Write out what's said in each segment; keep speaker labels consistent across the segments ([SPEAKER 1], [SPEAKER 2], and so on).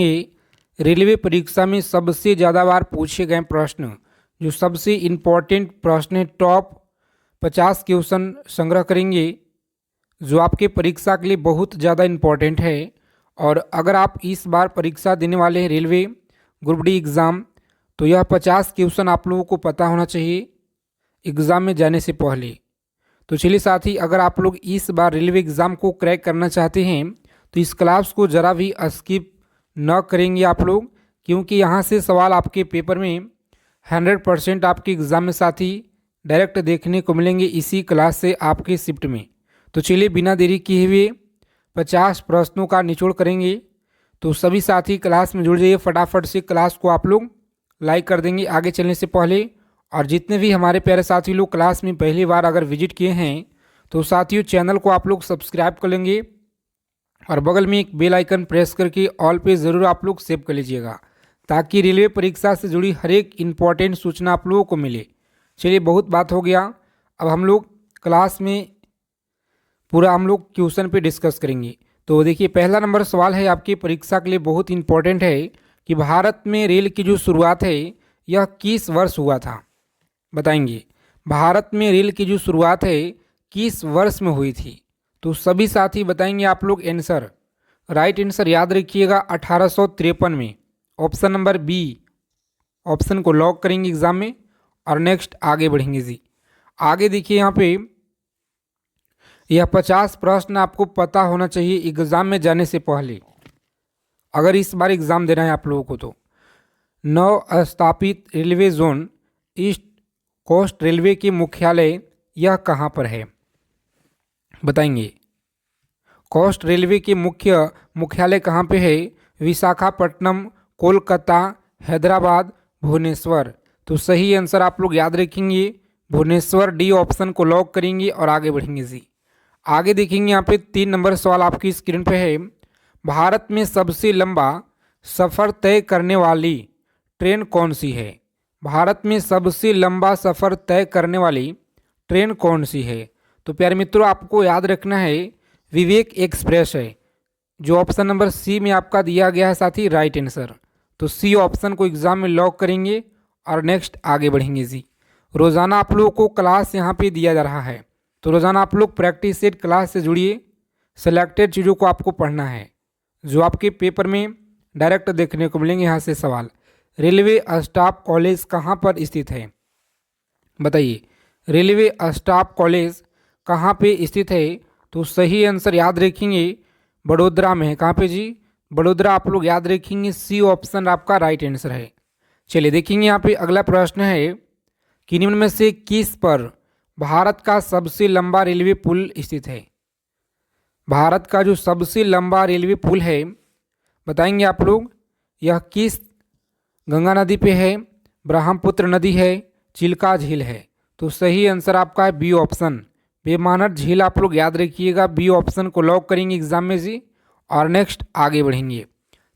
[SPEAKER 1] ये रेलवे परीक्षा में सबसे ज़्यादा बार पूछे गए प्रश्न, जो सबसे इम्पोर्टेंट प्रश्न है, टॉप 50 क्वेश्चन संग्रह करेंगे जो आपके परीक्षा के लिए बहुत ज़्यादा इम्पोर्टेंट है। और अगर आप इस बार परीक्षा देने वाले हैं रेलवे ग्रुप डी एग्ज़ाम, तो यह 50 क्वेश्चन आप लोगों को पता होना चाहिए एग्ज़ाम में जाने से पहले। तो चलिए साथी, अगर आप लोग इस बार रेलवे एग्ज़ाम को क्रैक करना चाहते हैं तो इस क्लास को ज़रा भी स्किप न करेंगे आप लोग, क्योंकि यहाँ से सवाल आपके पेपर में 100% आपके एग्ज़ाम में साथी डायरेक्ट देखने को मिलेंगे इसी क्लास से आपके शिफ्ट में। तो चलिए बिना देरी किए हुए 50 प्रश्नों का निचोड़ करेंगे। तो सभी साथी क्लास में जुड़ जाइए, फटाफट से क्लास को आप लोग लाइक कर देंगे आगे चलने से पहले। और जितने भी हमारे प्यारे साथी लोग क्लास में पहली बार अगर विजिट किए हैं तो साथियों चैनल को आप लोग सब्सक्राइब कर लेंगे और बगल में एक बेल आइकन प्रेस करके ऑल पे ज़रूर आप लोग सेव कर लीजिएगा, ताकि रेलवे परीक्षा से जुड़ी हर एक इम्पॉर्टेंट सूचना आप लोगों को मिले। चलिए बहुत बात हो गया, अब हम लोग क्लास में पूरा हम लोग क्वेश्चन पे डिस्कस करेंगे। तो देखिए पहला नंबर सवाल है आपकी परीक्षा के लिए बहुत इंपॉर्टेंट है कि भारत में रेल की जो शुरुआत है यह किस वर्ष हुआ था, बताएंगे। भारत में रेल की जो शुरुआत है किस वर्ष में हुई थी? तो सभी साथी बताएंगे आप लोग आंसर। राइट आंसर याद रखिएगा 1853 में, ऑप्शन नंबर बी ऑप्शन को लॉक करेंगे एग्जाम में। और नेक्स्ट आगे बढ़ेंगे जी। आगे देखिए यहाँ पे यह 50 प्रश्न आपको पता होना चाहिए एग्जाम में जाने से पहले, अगर इस बार एग्जाम देना है आप लोगों को। तो नव स्थापित railway zone East Coast Railway के मुख्यालय यह कहाँ पर है, बताएंगे। कोस्ट रेलवे के मुख्यालय कहाँ पे है? विशाखापट्टनम, कोलकाता, हैदराबाद, भुवनेश्वर। तो सही आंसर आप लोग याद रखेंगे भुवनेश्वर, डी ऑप्शन को लॉक करेंगे और आगे बढ़ेंगे जी। आगे देखेंगे यहाँ पे 3 नंबर सवाल आपकी स्क्रीन पे है। भारत में सबसे लंबा सफ़र तय करने वाली ट्रेन कौन सी है? भारत में सबसे लंबा सफ़र तय करने वाली ट्रेन कौन सी है? तो प्यारे मित्रों आपको याद रखना है विवेक एक्सप्रेस है, जो ऑप्शन नंबर सी में आपका दिया गया है साथी राइट आंसर। तो सी ऑप्शन को एग्जाम में लॉक करेंगे और नेक्स्ट आगे बढ़ेंगे जी। रोज़ाना आप लोगों को क्लास यहाँ पे दिया जा रहा है, तो रोज़ाना आप लोग प्रैक्टिस सेट क्लास से जुड़िए। सेलेक्टेड चीज़ों को आपको पढ़ना है जो आपके पेपर में डायरेक्ट देखने को मिलेंगे। यहाँ से सवाल, रेलवे स्टाफ कॉलेज कहाँ पर स्थित है, बताइए। रेलवे स्टाफ कॉलेज कहाँ पे स्थित है? तो सही आंसर याद रखेंगे बड़ोदरा में है। कहाँ पे जी? बड़ोदरा आप लोग याद रखेंगे, सी ऑप्शन आपका राइट आंसर है। चलिए देखेंगे यहाँ पे अगला प्रश्न है कि निम्न में से किस पर भारत का सबसे लंबा रेलवे पुल स्थित है? भारत का जो सबसे लंबा रेलवे पुल है बताएंगे आप लोग, यह किस गंगा नदी पे है, ब्रह्मपुत्र नदी है, चिल्का झील है? तो सही आंसर आपका है बी ऑप्शन, वेमानर झील आप लोग याद रखिएगा, बी ऑप्शन को लॉक करेंगे एग्जाम में जी। और नेक्स्ट आगे बढ़ेंगे।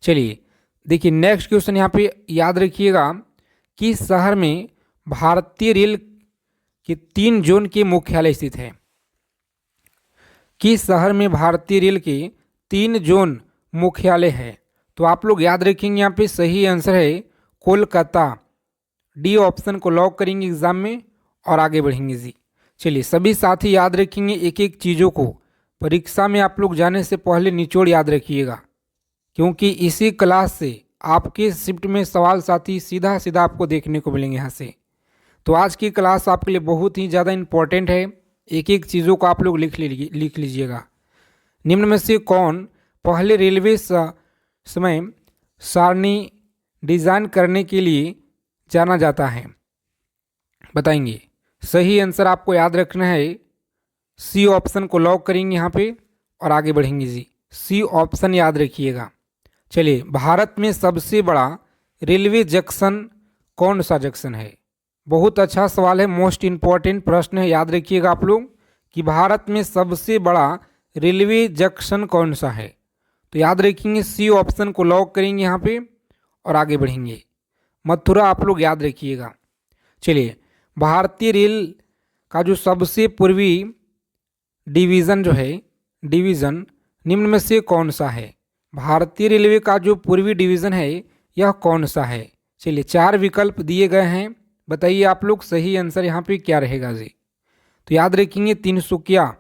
[SPEAKER 1] चलिए देखिए नेक्स्ट क्वेश्चन यहाँ पे याद रखिएगा, किस शहर में भारतीय रेल के 3 जोन के मुख्यालय स्थित है? किस शहर में भारतीय रेल के 3 जोन मुख्यालय है? तो आप लोग याद रखेंगे यहाँ पे सही आंसर है कोलकाता, डी ऑप्शन को लॉक करेंगे एग्जाम में और आगे बढ़ेंगे जी। चलिए सभी साथी याद रखेंगे एक एक चीज़ों को, परीक्षा में आप लोग जाने से पहले निचोड़ याद रखिएगा, क्योंकि इसी क्लास से आपके शिफ्ट में सवाल साथी सीधा सीधा आपको देखने को मिलेंगे यहाँ से। तो आज की क्लास आपके लिए बहुत ही ज़्यादा इम्पोर्टेंट है, एक एक चीज़ों को आप लोग लिख लीजिएगा। निम्न में से कौन पहले रेलवे समय सारणी डिज़ाइन करने के लिए जाना जाता है, बताएंगे। सही आंसर आपको याद रखना है, सी ऑप्शन को लॉक करेंगे यहाँ पे और आगे बढ़ेंगे जी। सी ऑप्शन याद रखिएगा। चलिए भारत में सबसे बड़ा रेलवे जंक्शन कौन सा जंक्शन है? बहुत अच्छा सवाल है, मोस्ट इम्पॉर्टेंट प्रश्न है, याद रखिएगा आप लोग कि भारत में सबसे बड़ा रेलवे जंक्शन कौन सा है? तो याद रखेंगे सी ऑप्शन को लॉक करेंगे यहाँ पे और आगे बढ़ेंगे। मथुरा आप लोग याद रखिएगा। चलिए भारतीय रेल का जो सबसे पूर्वी डिवीज़न जो है, डिवीज़न निम्न में से कौन सा है? भारतीय रेलवे का जो पूर्वी डिवीज़न है यह कौन सा है? चलिए 4 विकल्प दिए गए हैं, बताइए आप लोग सही आंसर यहाँ पे क्या रहेगा जी। तो याद रखेंगे तिनसुकिया,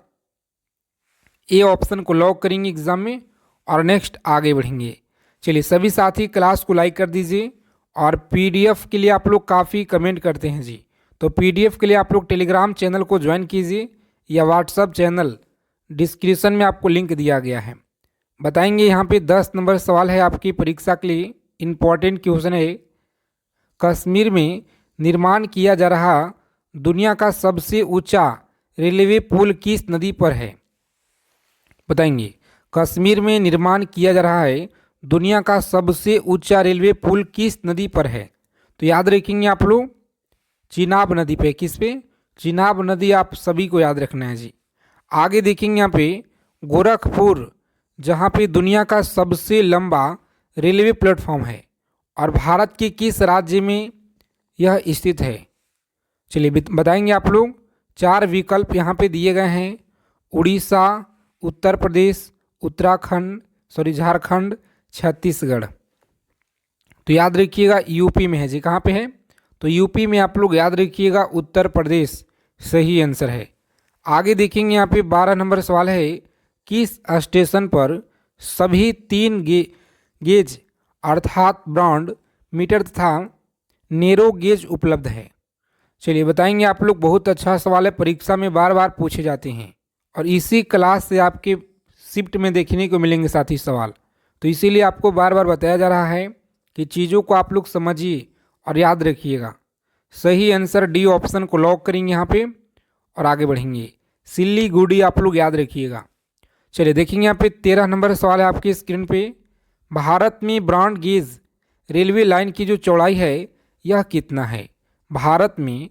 [SPEAKER 1] ए ऑप्शन को लॉक करेंगे एग्जाम में और नेक्स्ट आगे बढ़ेंगे। चलिए सभी साथी क्लास को लाइक कर दीजिए और पीडीएफ के लिए आप लोग काफ़ी कमेंट करते हैं जी, तो पीडीएफ के लिए आप लोग टेलीग्राम चैनल को ज्वाइन कीजिए या व्हाट्सअप चैनल, डिस्क्रिप्शन में आपको लिंक दिया गया है। बताएंगे यहाँ पे 10 नंबर सवाल है आपकी परीक्षा के लिए, इम्पॉर्टेंट क्वेश्चन है। कश्मीर में निर्माण किया जा रहा दुनिया का सबसे ऊंचा रेलवे पुल किस नदी पर है? बताएंगे कश्मीर में निर्माण किया जा रहा है दुनिया का सबसे ऊंचा रेलवे पुल किस नदी पर है? तो याद रखेंगे आप लोग चिनाब नदी पे। किस पे? चिनाब नदी, आप सभी को याद रखना है जी। आगे देखेंगे यहाँ पे गोरखपुर, जहाँ पे दुनिया का सबसे लंबा रेलवे प्लेटफॉर्म है और भारत के किस राज्य में यह स्थित है? चलिए बताएंगे आप लोग। 4 विकल्प यहाँ पे दिए गए हैं, उड़ीसा, उत्तर प्रदेश, उत्तराखंड, झारखंड, छत्तीसगढ़। तो याद रखिएगा यूपी में है जी। कहाँ पे है? तो यूपी में आप लोग याद रखिएगा उत्तर प्रदेश सही आंसर है। आगे देखेंगे यहाँ पे 12 नंबर सवाल है, किस स्टेशन पर सभी 3 गेज अर्थात ब्रॉड मीटर तथा नेरो गेज उपलब्ध है? चलिए बताएंगे आप लोग। बहुत अच्छा सवाल है, परीक्षा में बार बार पूछे जाते हैं और इसी क्लास से आपके शिफ्ट में देखने को मिलेंगे साथी सवाल, तो इसीलिए आपको बार बार बताया जा रहा है कि चीज़ों को आप लोग समझिए और याद रखिएगा। सही आंसर डी ऑप्शन को लॉक करेंगे यहाँ पे और आगे बढ़ेंगे। सिल्लीगुड़ी आप लोग याद रखिएगा। चलिए देखेंगे यहाँ पे 13 नंबर सवाल है आपकी स्क्रीन पे। भारत में ब्रॉड गेज रेलवे लाइन की जो चौड़ाई है यह कितना है? भारत में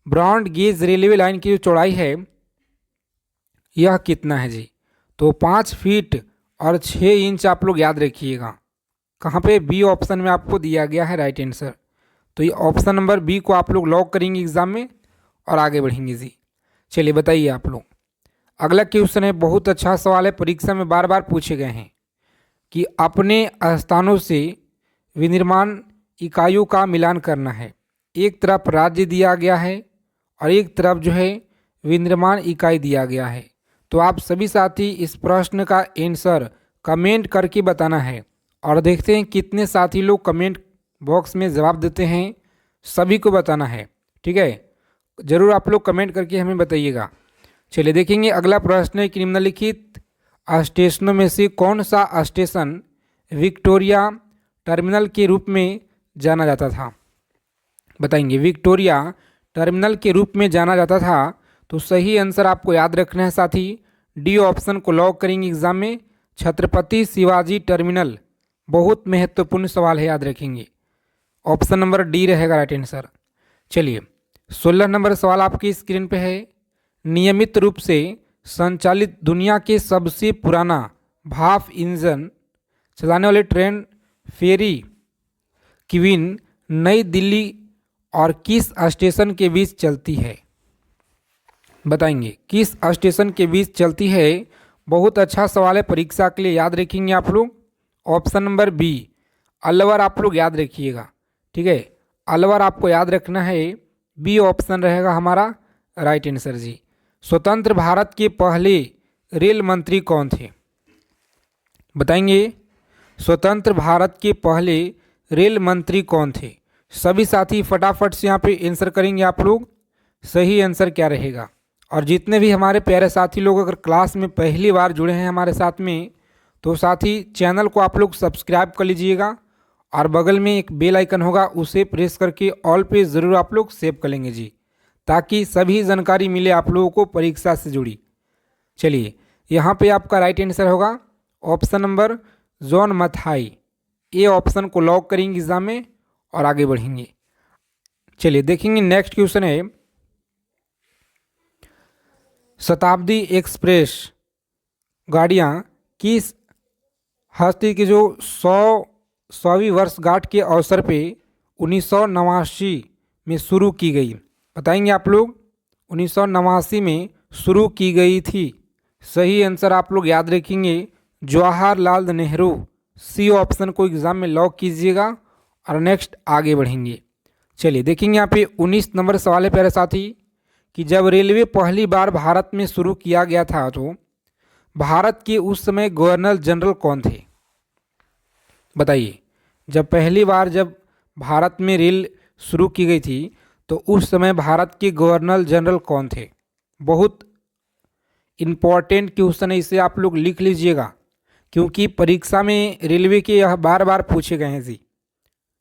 [SPEAKER 1] ब्रॉड गेज रेलवे लाइन की जो चौड़ाई है यह कितना है जी? तो 5 फीट और 6 इंच आप लोग याद रखिएगा। कहाँ पे? बी ऑप्शन में आपको दिया गया है राइट आंसर। तो ये ऑप्शन नंबर बी को आप लोग लॉक करेंगे एग्जाम में और आगे बढ़ेंगे जी। चलिए बताइए आप लोग। अगला क्वेश्चन है, बहुत अच्छा सवाल है, परीक्षा में बार बार पूछे गए हैं कि अपने स्थानों से विनिर्माण इकाइयों का मिलान करना है। एक तरफ राज्य दिया गया है और एक तरफ जो है विनिर्माण इकाई दिया गया है। तो आप सभी साथी इस प्रश्न का आंसर कमेंट करके बताना है और देखते हैं कितने साथी लोग कमेंट बॉक्स में जवाब देते हैं। सभी को बताना है, ठीक है? ज़रूर आप लोग कमेंट करके हमें बताइएगा। चलिए देखेंगे अगला प्रश्न है कि निम्नलिखित स्टेशनों में से कौन सा स्टेशन विक्टोरिया टर्मिनल के रूप में जाना जाता था? बताएंगे विक्टोरिया टर्मिनल के रूप में जाना जाता था। तो सही आंसर आपको याद रखना है साथी, डी ऑप्शन को लॉक करेंगे एग्जाम में, छत्रपति शिवाजी टर्मिनल। बहुत महत्वपूर्ण सवाल है, याद रखेंगे। ऑप्शन नंबर डी रहेगा राइट आंसर। चलिए 16 नंबर सवाल आपकी स्क्रीन पे है, नियमित रूप से संचालित दुनिया के सबसे पुराना भाप इंजन चलाने वाली ट्रेन फेरी क्वीन नई दिल्ली और किस स्टेशन के बीच चलती है? बताएंगे किस स्टेशन के बीच चलती है? बहुत अच्छा सवाल है, परीक्षा के लिए याद रखेंगे आप लोग। ऑप्शन नंबर बी अलवर आप लोग याद रखिएगा, ठीक है? अलवर आपको याद रखना है, बी ऑप्शन रहेगा हमारा राइट आंसर जी। स्वतंत्र भारत के पहले रेल मंत्री कौन थे? बताएंगे स्वतंत्र भारत के पहले रेल मंत्री कौन थे? सभी साथी फटाफट से यहाँ पे आंसर करेंगे आप लोग, सही आंसर क्या रहेगा। और जितने भी हमारे प्यारे साथी लोग अगर क्लास में पहली बार जुड़े हैं हमारे साथ में, तो साथी चैनल को आप लोग सब्सक्राइब कर लीजिएगा और बगल में एक बेल आइकन होगा, उसे प्रेस करके ऑल पे ज़रूर आप लोग सेव कर लेंगे जी, ताकि सभी जानकारी मिले आप लोगों को परीक्षा से जुड़ी। चलिए यहाँ पे आपका राइट आंसर होगा option number John Mathai, A option को लॉक करेंगे एग्जाम में और आगे बढ़ेंगे। चलिए देखेंगे नेक्स्ट क्वेश्चन है, शताब्दी एक्सप्रेस गाड़ियाँ किस हस्ती की जो 100वीं वर्षगांठ के अवसर पे 1989 में शुरू की गई? बताएंगे आप लोग 1989 में शुरू की गई थी। सही आंसर आप लोग याद रखेंगे जवाहरलाल नेहरू सी ऑप्शन को एग्जाम में लॉक कीजिएगा और नेक्स्ट आगे बढ़ेंगे। चलिए देखेंगे यहाँ पे 19 नंबर सवाल है प्यारे साथी कि जब रेलवे पहली बार भारत में शुरू किया गया था तो भारत के उस समय गवर्नर जनरल कौन थे? बताइए, जब पहली बार जब भारत में रेल शुरू की गई थी तो उस समय भारत के गवर्नर जनरल कौन थे? बहुत इम्पॉर्टेंट क्वेश्चन है, इसे आप लोग लिख लीजिएगा क्योंकि परीक्षा में रेलवे के यह बार बार पूछे गए हैं जी।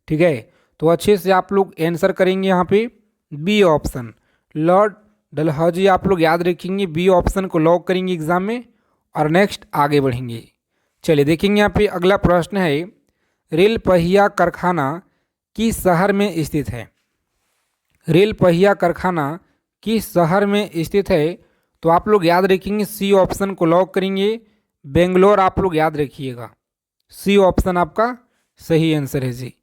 [SPEAKER 1] ठीक है, तो अच्छे से आप लोग आंसर करेंगे यहाँ पे बी ऑप्शन, लॉर्ड डलहौजी आप लोग याद रखेंगे, बी ऑप्शन को लॉक करेंगे एग्जाम में और नेक्स्ट आगे बढ़ेंगे। चलिए देखेंगे यहाँ पे अगला प्रश्न है, रेल पहिया कारखाना किस शहर में स्थित है? रेल पहिया कारखाना किस शहर में स्थित है? तो आप लोग याद रखेंगे सी ऑप्शन को लॉक करेंगे, बेंगलोर आप लोग याद रखिएगा, सी ऑप्शन आपका सही आंसर है जी।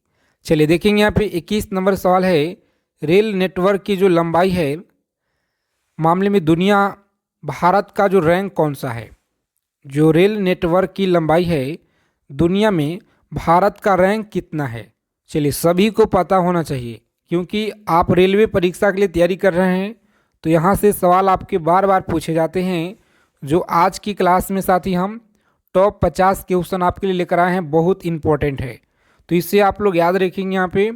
[SPEAKER 1] चलिए देखेंगे यहाँ पे 21 नंबर सवाल है, रेल नेटवर्क की जो लंबाई है मामले में दुनिया भारत का जो रैंक कौन सा है? जो रेल नेटवर्क की लंबाई है दुनिया में भारत का रैंक कितना है? चलिए सभी को पता होना चाहिए क्योंकि आप रेलवे परीक्षा के लिए तैयारी कर रहे हैं तो यहाँ से सवाल आपके बार बार पूछे जाते हैं। जो आज की क्लास में साथी हम टॉप 50 क्वेश्चन आपके लिए लेकर आए हैं, बहुत इंपॉर्टेंट है, तो इससे आप लोग याद रखेंगे। यहाँ पे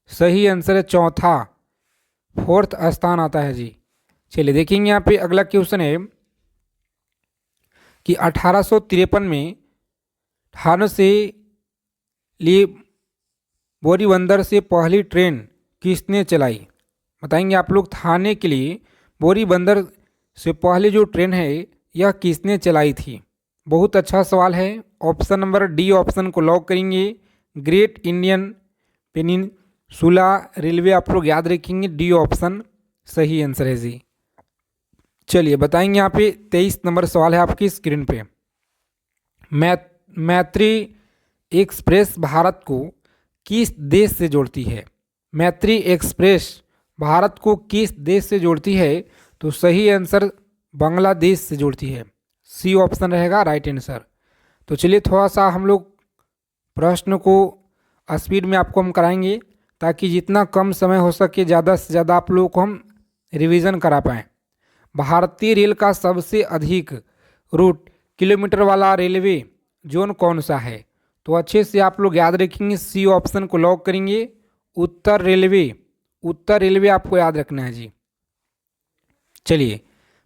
[SPEAKER 1] सही आंसर है चौथा, फोर्थ स्थान आता है जी। चलिए देखेंगे यहाँ पे अगला क्वेश्चन है कि 1853 में थाने से लिए बोरीबंदर से पहली ट्रेन किसने चलाई? बताएंगे आप लोग, थाने के लिए बोरीबंदर से पहले जो ट्रेन है यह किसने चलाई थी? बहुत अच्छा सवाल है। ऑप्शन नंबर डी ऑप्शन को लॉक करेंगे, ग्रेट इंडियन पेनिनसुला रेलवे आप लोग याद रखेंगे, डी ऑप्शन सही आंसर है जी। चलिए बताएंगे यहाँ पे 23 नंबर सवाल है आपकी स्क्रीन पे, मैत्री एक्सप्रेस भारत को किस देश से जोड़ती है? मैत्री एक्सप्रेस भारत को किस देश से जोड़ती है? तो सही आंसर बांग्लादेश से जोड़ती है, सी ऑप्शन रहेगा राइट आंसर। तो चलिए थोड़ा सा हम लोग प्रश्न को स्पीड में आपको हम कराएंगे ताकि जितना कम समय हो सके ज़्यादा से ज़्यादा आप लोगों को हम रिवीजन करा पाएँ। भारतीय रेल का सबसे अधिक रूट किलोमीटर वाला रेलवे जोन कौन सा है? तो अच्छे से आप लोग याद रखेंगे, सी ऑप्शन को लॉक करेंगे, उत्तर रेलवे, उत्तर रेलवे आपको याद रखना है जी। चलिए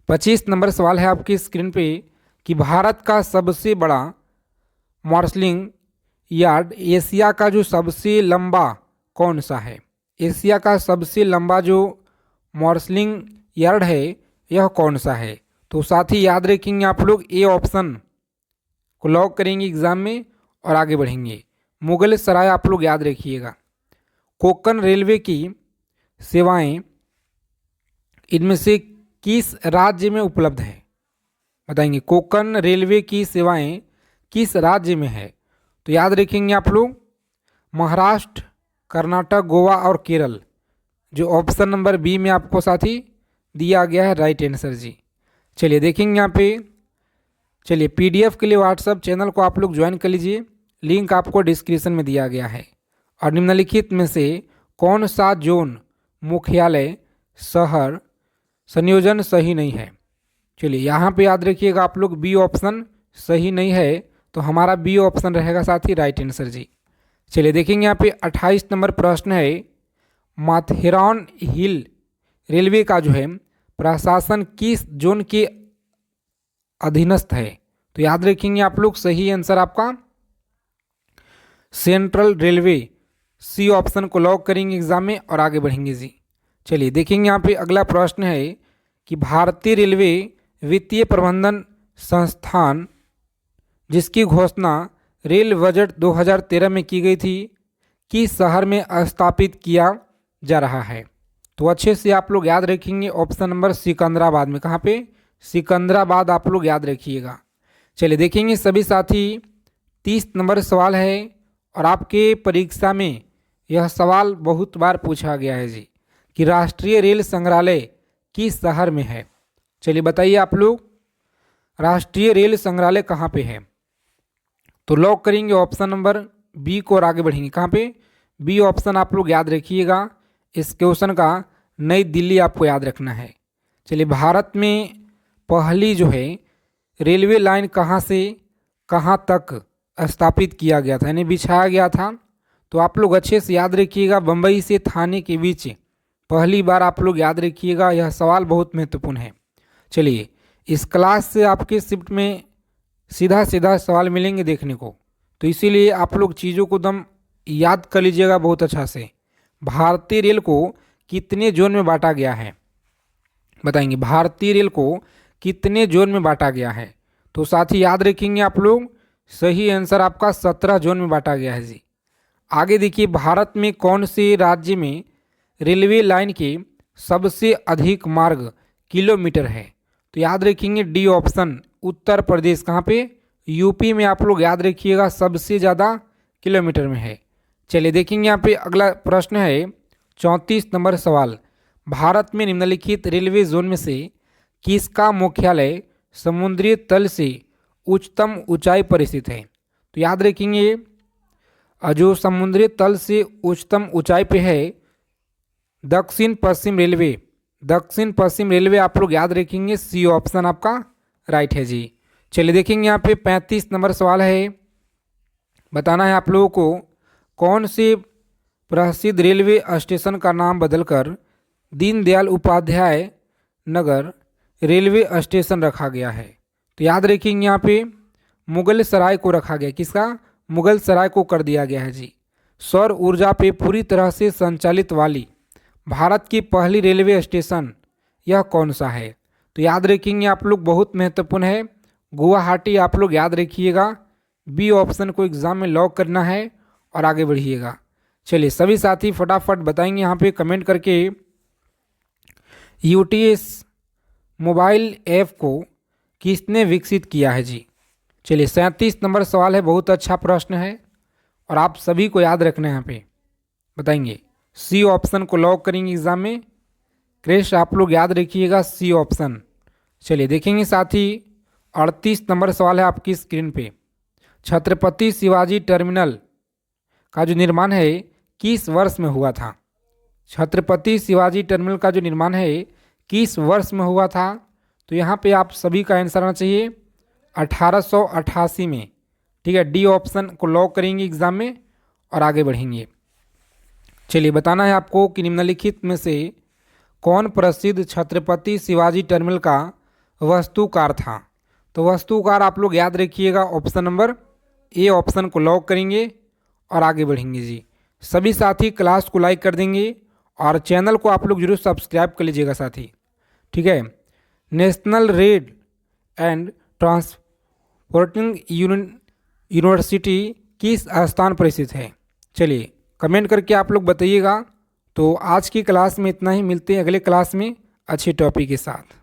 [SPEAKER 1] 25 नंबर सवाल है आपकी स्क्रीन पे कि भारत का सबसे बड़ा मार्शलिंग यार्ड एशिया का जो सबसे लंबा कौन सा है? एशिया का सबसे लंबा जो मार्शलिंग यार्ड है यह कौन सा है? तो साथ ही याद रखेंगे आप लोग, ए ऑप्शन को लॉक करेंगे एग्जाम में और आगे बढ़ेंगे। मुगल सराय आप लोग याद रखिएगा। कोंकण रेलवे की सेवाएं इनमें से किस राज्य में उपलब्ध है? बताएंगे, कोंकण रेलवे की सेवाएं किस राज्य में है? तो याद रखेंगे आप लोग, महाराष्ट्र, कर्नाटक, गोवा और केरल, जो ऑप्शन नंबर बी में आपको साथी दिया गया है राइट आंसर जी। चलिए देखेंगे यहाँ पे, चलिए पीडीएफ के लिए व्हाट्सएप चैनल को आप लोग ज्वाइन कर लीजिए, लिंक आपको डिस्क्रिप्शन में दिया गया है। और निम्नलिखित में से कौन सा जोन मुख्यालय शहर संयोजन सही नहीं है? चलिए यहाँ पे याद रखिएगा आप लोग, बी ऑप्शन सही नहीं है, तो हमारा बी ऑप्शन रहेगा साथी राइट आंसर जी। चलिए देखेंगे यहाँ पे 28 नंबर प्रश्न है, माथेरान हिल रेलवे का जो है प्रशासन किस जोन के अधीनस्थ है? तो याद रखेंगे आप लोग, सही आंसर आपका सेंट्रल रेलवे, सी ऑप्शन को लॉक करेंगे एग्जाम में और आगे बढ़ेंगे जी। चलिए देखेंगे यहाँ पे अगला प्रश्न है कि भारतीय रेलवे वित्तीय प्रबंधन संस्थान जिसकी घोषणा रेल बजट 2013 में की गई थी, किस शहर में स्थापित किया जा रहा है? तो अच्छे से आप लोग याद रखेंगे, ऑप्शन नंबर सिकंदराबाद में। कहाँ पे? सिकंदराबाद आप लोग याद रखिएगा। चलिए देखेंगे सभी साथी 30 नंबर सवाल है और आपके परीक्षा में यह सवाल बहुत बार पूछा गया है जी कि राष्ट्रीय रेल संग्रहालय किस शहर में है? चलिए बताइए आप लोग, राष्ट्रीय रेल संग्रहालय कहाँ पे है? तो लॉक करेंगे ऑप्शन नंबर बी को और आगे बढ़ेंगे। कहाँ पे? बी ऑप्शन आप लोग याद रखिएगा। इस क्वेश्चन का नई दिल्ली आपको याद रखना है। चलिए, भारत में पहली जो है रेलवे लाइन कहाँ से कहाँ तक स्थापित किया गया था, यानी बिछाया गया था? तो आप लोग अच्छे से याद रखिएगा, बम्बई से थाने के बीच पहली बार आप लोग याद रखिएगा। यह सवाल बहुत महत्वपूर्ण है। चलिए, इस क्लास से आपके शिफ्ट में सीधा सीधा सवाल मिलेंगे देखने को, तो इसीलिए आप लोग चीज़ों को दम याद कर लीजिएगा बहुत अच्छा से। भारतीय रेल को कितने जोन में बांटा गया है? बताएंगे, भारतीय रेल को कितने जोन में बांटा गया है? तो साथ ही याद रखेंगे आप लोग, सही आंसर आपका 17 जोन में बांटा गया है जी। आगे देखिए, भारत में कौन से राज्य में रेलवे लाइन के सबसे अधिक मार्ग किलोमीटर है? तो याद रखेंगे डी ऑप्शन, उत्तर प्रदेश। कहाँ पे? यूपी में आप लोग याद रखिएगा सबसे ज़्यादा किलोमीटर में है। चलिए देखेंगे यहाँ पे अगला प्रश्न है 34 नंबर सवाल। भारत में निम्नलिखित रेलवे जोन में से किसका मुख्यालय समुद्री तल से उच्चतम ऊंचाई पर स्थित है? तो याद रखेंगे, जो समुद्री तल से उच्चतम ऊंचाई पे है, दक्षिण पश्चिम रेलवे। दक्षिण पश्चिम रेलवे आप लोग याद रखेंगे, सी ऑप्शन आपका राइट है जी। चलिए देखेंगे यहाँ पे 35 नंबर सवाल है। बताना है आप लोगों को, कौन से प्रसिद्ध रेलवे स्टेशन का नाम बदलकर दीनदयाल उपाध्याय नगर रेलवे स्टेशन रखा गया है? तो याद रखेंगे यहाँ पे मुगल सराय को रखा गया। किसका? मुगल सराय को कर दिया गया है जी। सौर ऊर्जा पे पूरी तरह से संचालित वाली भारत की पहली रेलवे स्टेशन यह कौन सा है? तो याद रखेंगे आप लोग, बहुत महत्वपूर्ण है, गुवाहाटी आप लोग याद रखिएगा। बी ऑप्शन को एग्जाम में लॉक करना है और आगे बढ़िएगा। चलिए, सभी साथी फटाफट बताएंगे यहाँ पे कमेंट करके, यूटीएस मोबाइल ऐप को किसने विकसित किया है जी? चलिए, 37 नंबर सवाल है, बहुत अच्छा प्रश्न है और आप सभी को याद रखना है। यहाँ पे बताएंगे, सी ऑप्शन को लॉक करेंगे एग्जाम में। क्रेश आप लोग याद रखिएगा, सी ऑप्शन। चलिए देखेंगे साथी 38 नंबर सवाल है आपकी स्क्रीन पे। छत्रपति शिवाजी टर्मिनल का जो निर्माण है किस वर्ष में हुआ था? छत्रपति शिवाजी टर्मिनल का जो निर्माण है किस वर्ष में हुआ था? तो यहाँ पे आप सभी का आंसर आना चाहिए 1888 में। ठीक है, डी ऑप्शन को लॉक करेंगे एग्जाम में और आगे बढ़ेंगे। चलिए, बताना है आपको कि निम्नलिखित में से कौन प्रसिद्ध छत्रपति शिवाजी टर्मिनल का वास्तुकार था? तो वास्तुकार आप लोग याद रखिएगा, ऑप्शन नंबर ए ऑप्शन को लॉक करेंगे और आगे बढ़ेंगे जी। सभी साथी क्लास को लाइक कर देंगे और चैनल को आप लोग जरूर सब्सक्राइब कर लीजिएगा साथी। ठीक है, national rail and transporting university किस स्थान पर स्थित है? चलिए कमेंट करके आप लोग बताइएगा। तो आज की क्लास में इतना ही, मिलते हैं अगले क्लास में अच्छे टॉपिक के साथ।